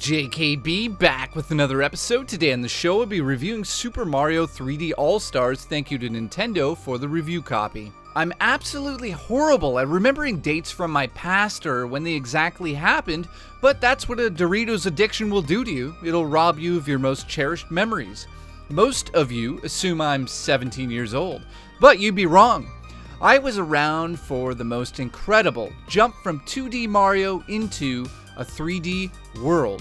JKB back with another episode. Today on the show, I'll be reviewing Super Mario 3D All-Stars. Thank you to Nintendo for the review copy. I'm absolutely horrible at remembering dates from my past or when they exactly happened, but that's what a Doritos addiction will do to you. It'll rob you of your most cherished memories. Most of you assume I'm 17 years old, but you'd be wrong. I was around for the most incredible jump from 2D Mario into a 3D world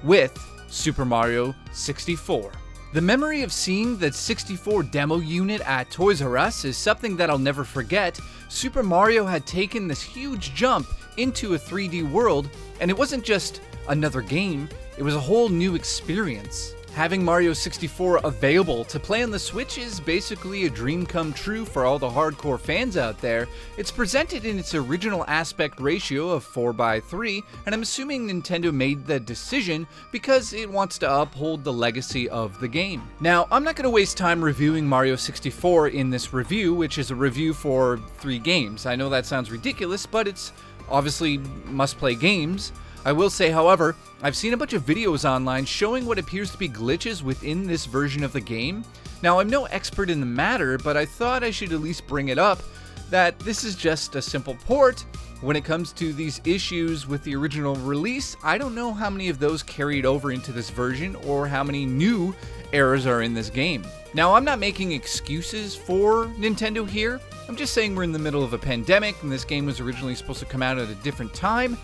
with Super Mario 64. The memory of seeing the 64 demo unit at Toys R Us is something that I'll never forget. Super Mario had taken this huge jump into a 3D world, and it wasn't just another game, it was a whole new experience. Having Mario 64 available to play on the Switch is basically a dream come true for all the hardcore fans out there. It's presented in its original aspect ratio of 4:3, and I'm assuming Nintendo made the decision because it wants to uphold the legacy of the game. Now, I'm not going to waste time reviewing Mario 64 in this review, which is a review for 3 games. I know that sounds ridiculous, but it's obviously must-play games. I will say, however, I've seen a bunch of videos online showing what appears to be glitches within this version of the game. Now, I'm no expert in the matter, but I thought I should at least bring it up that this is just a simple port. When it comes to these issues with the original release, I don't know how many of those carried over into this version or how many new errors are in this game. Now, I'm not making excuses for Nintendo here. I'm just saying we're in the middle of a pandemic and this game was originally supposed to come out at a different time.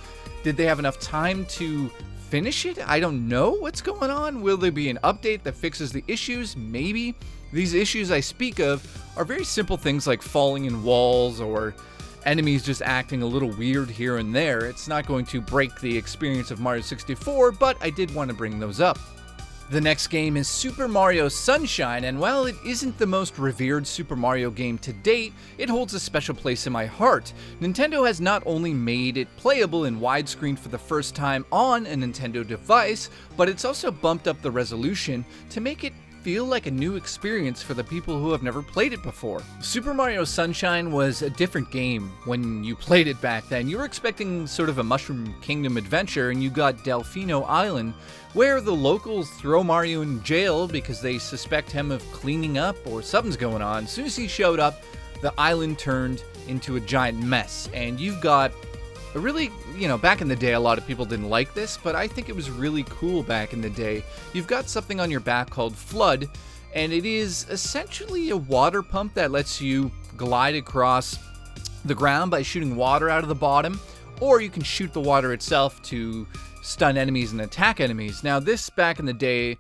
Did they have enough time to finish it? I don't know what's going on. Will there be an update that fixes the issues? Maybe. These issues I speak of are very simple things like falling in walls or enemies just acting a little weird here and there. It's not going to break the experience of Mario 64, but I did want to bring those up. The next game is Super Mario Sunshine, and while it isn't the most revered Super Mario game to date, it holds a special place in my heart. Nintendo has not only made it playable in widescreen for the first time on a Nintendo device, but it's also bumped up the resolution to make it feel like a new experience for the people who have never played it before. Super Mario Sunshine was a different game when you played it back then. You were expecting sort of a Mushroom Kingdom adventure, and you got Delfino Island, where the locals throw Mario in jail because they suspect him of cleaning up or something's going on. As soon as he showed up, the island turned into a giant mess, and you've got a really, back in the day, a lot of people didn't like this, but I think it was really cool back in the day. You've got something on your back called Flood, and it is essentially a water pump that lets you glide across the ground by shooting water out of the bottom, or you can shoot the water itself to stun enemies and attack enemies. Now, this back in the day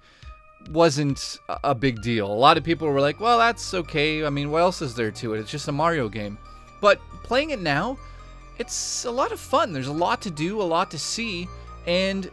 wasn't a big deal. A lot of people were like, well, that's okay. I mean, what else is there to it? It's just a Mario game. But playing it now, it's a lot of fun. There's a lot to do, a lot to see, and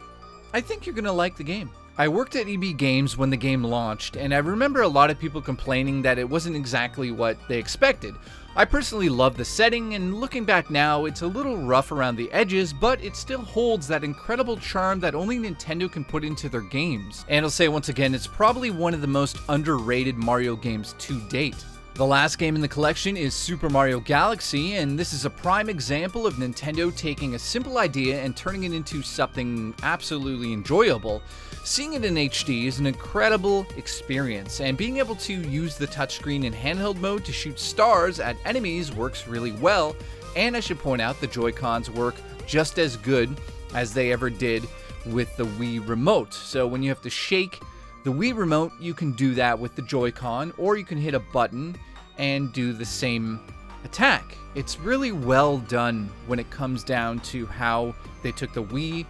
I think you're going to like the game. I worked at EB Games when the game launched, and I remember a lot of people complaining that it wasn't exactly what they expected. I personally love the setting, and looking back now, it's a little rough around the edges, but it still holds that incredible charm that only Nintendo can put into their games. And I'll say once again, it's probably one of the most underrated Mario games to date. The last game in the collection is Super Mario Galaxy, and this is a prime example of Nintendo taking a simple idea and turning it into something absolutely enjoyable. Seeing it in HD is an incredible experience, and being able to use the touchscreen in handheld mode to shoot stars at enemies works really well, and I should point out the Joy-Cons work just as good as they ever did with the Wii Remote. So when you have to shake the Wii Remote, you can do that with the Joy-Con, or you can hit a button and do the same attack. It's really well done when it comes down to how they took the Wii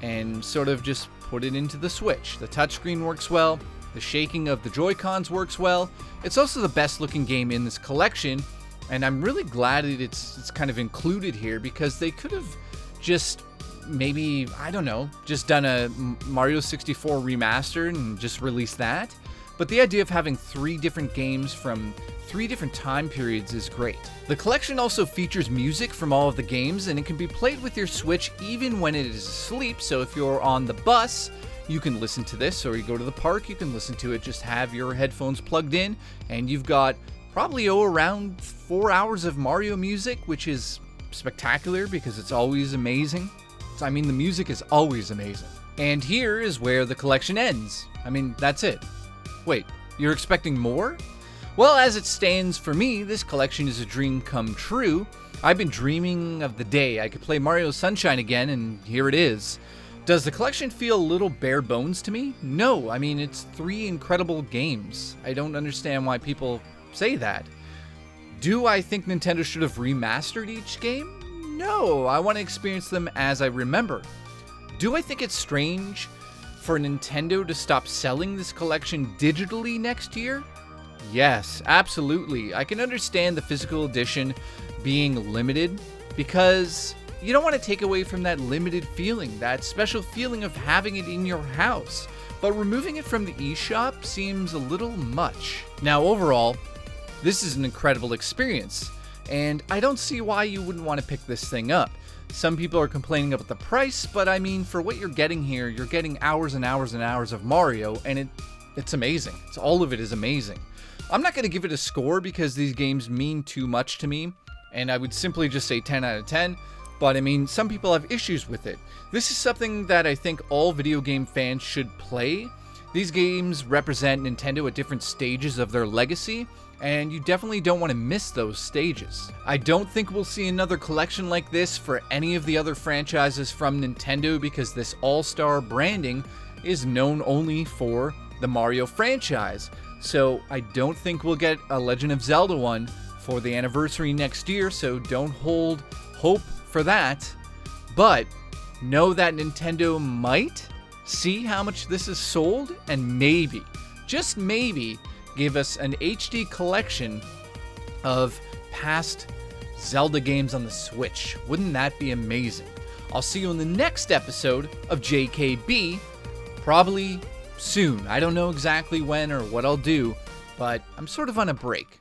and sort of just put it into the Switch. The touchscreen works well, the shaking of the Joy-Cons works well. It's also the best looking game in this collection, and I'm really glad that it's kind of included here because they could have just maybe, I don't know, just done a Mario 64 remaster and just released that. But the idea of having 3 different games from 3 different time periods is great. The collection also features music from all of the games, and it can be played with your Switch even when it is asleep. So if you're on the bus, you can listen to this, or you go to the park, you can listen to it. Just have your headphones plugged in, and you've got probably around 4 hours of Mario music, which is spectacular because it's always amazing. I mean, the music is always amazing. And here is where the collection ends. I mean, that's it. Wait, you're expecting more? Well, as it stands for me, this collection is a dream come true. I've been dreaming of the day I could play Mario Sunshine again, and here it is. Does the collection feel a little bare bones to me? No, I mean, it's 3 incredible games. I don't understand why people say that. Do I think Nintendo should have remastered each game? No, I want to experience them as I remember. Do I think it's strange for Nintendo to stop selling this collection digitally next year? Yes, absolutely. I can understand the physical edition being limited because you don't want to take away from that limited feeling, that special feeling of having it in your house. But removing it from the eShop seems a little much. Now, overall, this is an incredible experience, and I don't see why you wouldn't want to pick this thing up. Some people are complaining about the price, but I mean, for what you're getting here, you're getting hours and hours and hours of Mario, and it's amazing. All of it is amazing. I'm not going to give it a score because these games mean too much to me, and I would simply just say 10 out of 10, but I mean, some people have issues with it. This is something that I think all video game fans should play. These games represent Nintendo at different stages of their legacy, and you definitely don't want to miss those stages. I don't think we'll see another collection like this for any of the other franchises from Nintendo because this all-star branding is known only for the Mario franchise. So I don't think we'll get a Legend of Zelda one for the anniversary next year, so don't hold hope for that. But know that Nintendo might see how much this is sold and maybe, just maybe, give us an HD collection of past Zelda games on the Switch. Wouldn't that be amazing? I'll see you in the next episode of JKB, probably soon. I don't know exactly when or what I'll do, but I'm sort of on a break.